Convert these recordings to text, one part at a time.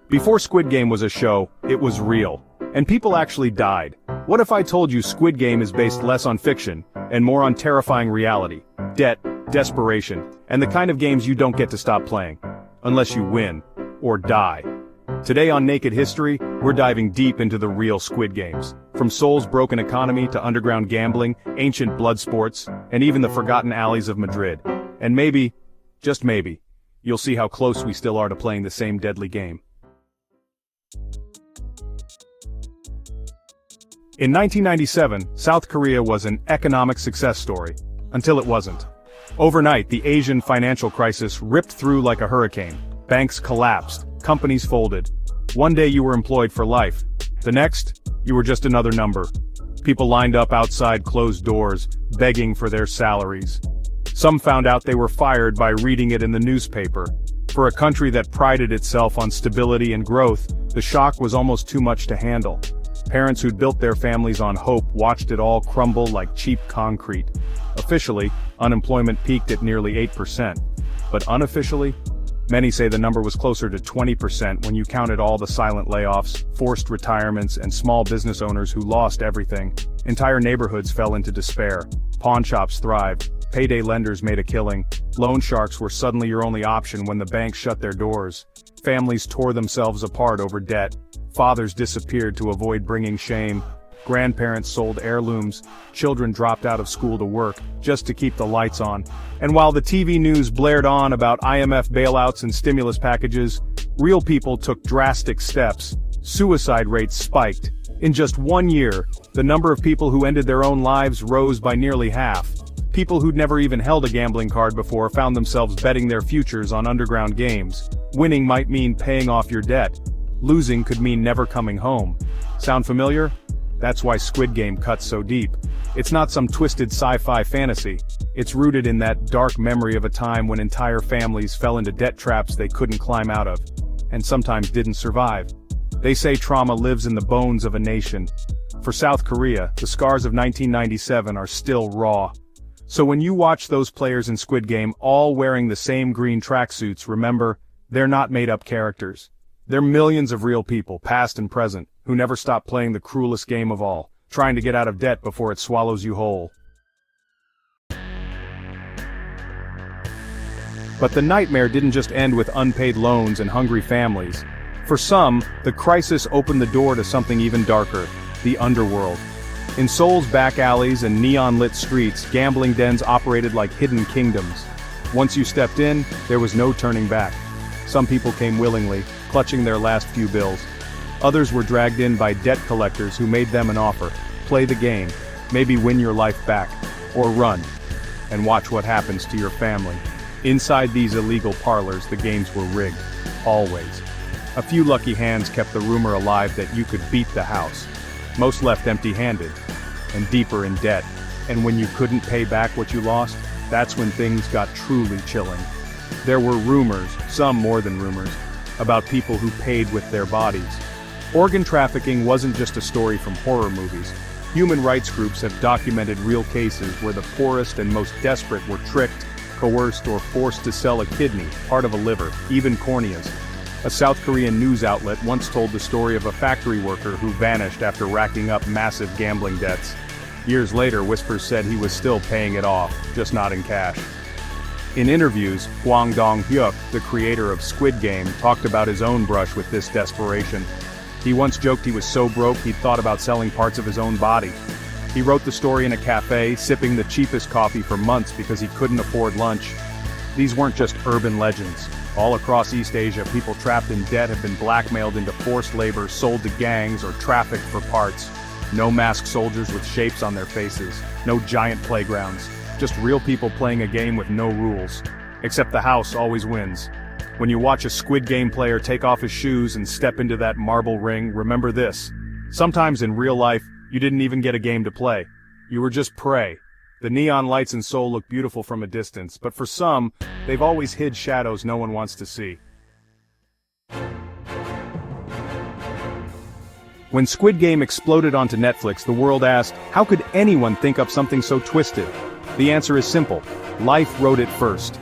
Before Squid Game was a show, it was real. And people actually died. What if I told you Squid Game is based less on fiction, and more on terrifying reality, debt, desperation, and the kind of games you don't get to stop playing. Unless you win. Or die. Today on Naked History, we're diving deep into the real Squid Games. From Seoul's broken economy to underground gambling, ancient blood sports, and even the forgotten alleys of Madrid. And maybe, just maybe, you'll see how close we still are to playing the same deadly game. In 1997, South Korea was an economic success story. Until it wasn't. Overnight, the Asian financial crisis ripped through like a hurricane. Banks collapsed, companies folded. One day you were employed for life. The next, you were just another number. People lined up outside closed doors, begging for their salaries. Some found out they were fired by reading it in the newspaper. For a country that prided itself on stability and growth, the shock was almost too much to handle. Parents who'd built their families on hope watched it all crumble like cheap concrete. Officially, unemployment peaked at nearly 8%. But unofficially, many say the number was closer to 20% when you counted all the silent layoffs, forced retirements, and small business owners who lost everything. Entire neighborhoods fell into despair. Pawn shops thrived. Payday lenders made a killing. Loan sharks were suddenly your only option when the banks shut their doors. Families tore themselves apart over debt. Fathers disappeared to avoid bringing shame. Grandparents sold heirlooms. Children dropped out of school to work, just to keep the lights on. And while the TV news blared on about IMF bailouts and stimulus packages, real people took drastic steps. Suicide rates spiked. In just 1 year, the number of people who ended their own lives rose by nearly half. People who'd never even held a gambling card before found themselves betting their futures on underground games. Winning might mean paying off your debt. Losing could mean never coming home. Sound familiar? That's why Squid Game cuts so deep. It's not some twisted sci-fi fantasy. It's rooted in that dark memory of a time when entire families fell into debt traps they couldn't climb out of, and sometimes didn't survive. They say trauma lives in the bones of a nation. For South Korea, the scars of 1997 are still raw. So when you watch those players in Squid Game all wearing the same green tracksuits, remember, they're not made-up characters. They're millions of real people, past and present, who never stop playing the cruelest game of all, trying to get out of debt before it swallows you whole. But the nightmare didn't just end with unpaid loans and hungry families. For some, the crisis opened the door to something even darker, the underworld. In Seoul's back alleys and neon-lit streets, gambling dens operated like hidden kingdoms. Once you stepped in, there was no turning back. Some people came willingly, clutching their last few bills. Others were dragged in by debt collectors who made them an offer. Play the game, maybe win your life back, or run, and watch what happens to your family. Inside these illegal parlors, the games were rigged. Always. A few lucky hands kept the rumor alive that you could beat the house. Most left empty-handed, and deeper in debt. And when you couldn't pay back what you lost, that's when things got truly chilling. There were rumors, some more than rumors, about people who paid with their bodies. Organ trafficking wasn't just a story from horror movies. Human rights groups have documented real cases where the poorest and most desperate were tricked, coerced, or forced to sell a kidney, part of a liver, even corneas. A South Korean news outlet once told the story of a factory worker who vanished after racking up massive gambling debts. Years later, whispers said he was still paying it off, just not in cash. In interviews, Hwang Dong-hyuk, the creator of Squid Game, talked about his own brush with this desperation. He once joked he was so broke he'd thought about selling parts of his own body. He wrote the story in a cafe, sipping the cheapest coffee for months because he couldn't afford lunch. These weren't just urban legends. All across East Asia, people trapped in debt have been blackmailed into forced labor, sold to gangs, or trafficked for parts. No masked soldiers with shapes on their faces. No giant playgrounds. Just real people playing a game with no rules. Except the house always wins. When you watch a Squid Game player take off his shoes and step into that marble ring, remember this. Sometimes in real life, you didn't even get a game to play. You were just prey. The neon lights in Seoul look beautiful from a distance, but for some, they've always hid shadows no one wants to see. When Squid Game exploded onto Netflix, the world asked, how could anyone think up something so twisted? The answer is simple. Life wrote it first.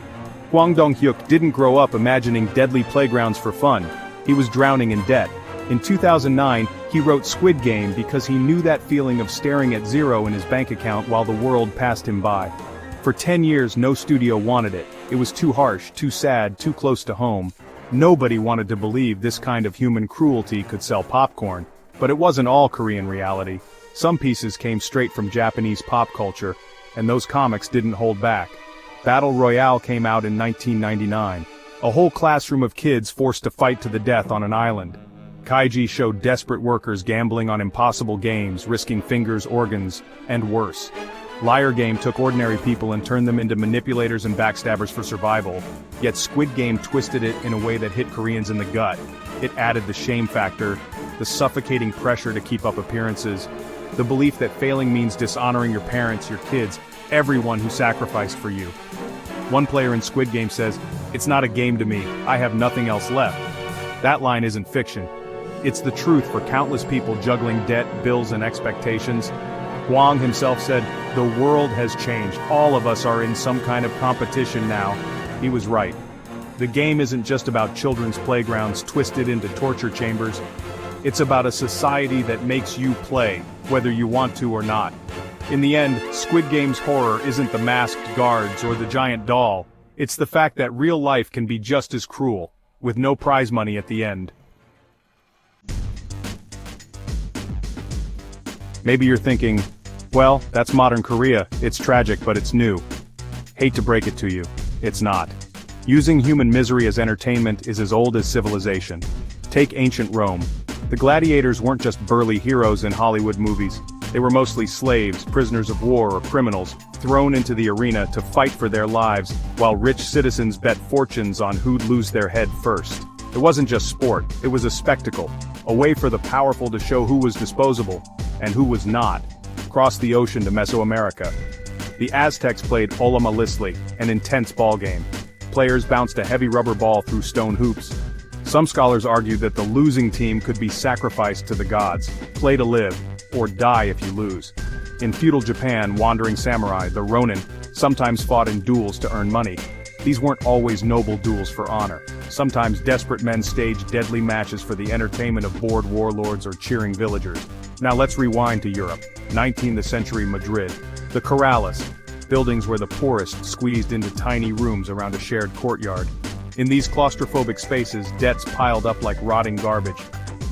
Hwang Dong-hyuk didn't grow up imagining deadly playgrounds for fun. He was drowning in debt. In 2009, he wrote Squid Game because he knew that feeling of staring at zero in his bank account while the world passed him by. For 10 years no studio wanted it. It was too harsh, too sad, too close to home. Nobody wanted to believe this kind of human cruelty could sell popcorn. But it wasn't all Korean reality. Some pieces came straight from Japanese pop culture, and those comics didn't hold back. Battle Royale came out in 1999. A whole classroom of kids forced to fight to the death on an island. Kaiji showed desperate workers gambling on impossible games, risking fingers, organs, and worse. Liar Game took ordinary people and turned them into manipulators and backstabbers for survival. Yet Squid Game twisted it in a way that hit Koreans in the gut. It added the shame factor, the suffocating pressure to keep up appearances, the belief that failing means dishonoring your parents, your kids, everyone who sacrificed for you. One player in Squid Game says, "It's not a game to me, I have nothing else left." That line isn't fiction. It's the truth for countless people juggling debt, bills, and expectations. Hwang himself said, "The world has changed. All of us are in some kind of competition now." He was right. The game isn't just about children's playgrounds twisted into torture chambers. It's about a society that makes you play, whether you want to or not. In the end, Squid Game's horror isn't the masked guards or the giant doll. It's the fact that real life can be just as cruel, with no prize money at the end. Maybe you're thinking, well, that's modern Korea, it's tragic but it's new. Hate to break it to you, it's not. Using human misery as entertainment is as old as civilization. Take ancient Rome. The gladiators weren't just burly heroes in Hollywood movies. They were mostly slaves, prisoners of war, or criminals, thrown into the arena to fight for their lives, while rich citizens bet fortunes on who'd lose their head first. It wasn't just sport, it was a spectacle, a way for the powerful to show who was disposable, and who was not. Across the ocean to Mesoamerica. The Aztecs played Olamalisli, an intense ball game. Players bounced a heavy rubber ball through stone hoops. Some scholars argue that the losing team could be sacrificed to the gods, play to live, or die if you lose. In feudal Japan, wandering samurai, the Ronin, sometimes fought in duels to earn money. These weren't always noble duels for honor. Sometimes desperate men staged deadly matches for the entertainment of bored warlords or cheering villagers. Now let's rewind to Europe, 19th century Madrid. The Corrales, buildings where the poorest squeezed into tiny rooms around a shared courtyard. In these claustrophobic spaces, debts piled up like rotting garbage.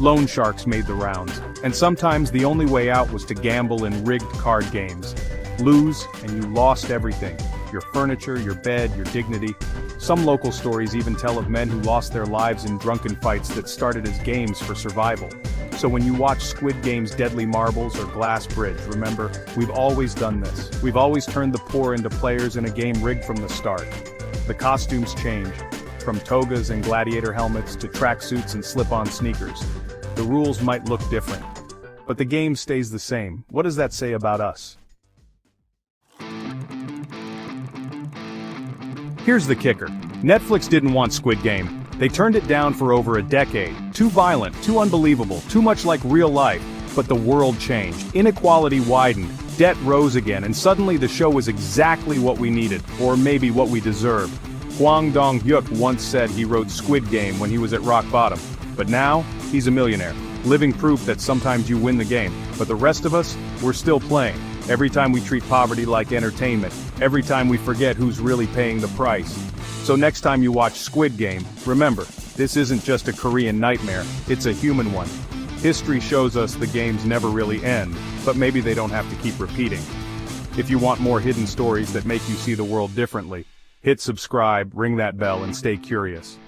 Loan sharks made the rounds, and sometimes the only way out was to gamble in rigged card games. Lose, and you lost everything. Your furniture, your bed, your dignity. Some local stories even tell of men who lost their lives in drunken fights that started as games for survival. So when you watch Squid Game's Deadly Marbles or Glass Bridge, remember, we've always done this. We've always turned the poor into players in a game rigged from the start. The costumes change, from togas and gladiator helmets to tracksuits and slip-on sneakers. The rules might look different, but the game stays the same. What does that say about us? Here's the kicker. Netflix didn't want Squid Game. They turned it down for over a decade. Too violent, too unbelievable, too much like real life. But the world changed. Inequality widened. Debt rose again, and suddenly the show was exactly what we needed, or maybe what we deserved. Hwang Dong-hyuk once said he wrote Squid Game when he was at rock bottom. But now, he's a millionaire. Living proof that sometimes you win the game, but the rest of us, we're still playing. Every time we treat poverty like entertainment, every time we forget who's really paying the price. So next time you watch Squid Game, remember, this isn't just a Korean nightmare, it's a human one. History shows us the games never really end, but maybe they don't have to keep repeating. If you want more hidden stories that make you see the world differently, hit subscribe, ring that bell, and stay curious.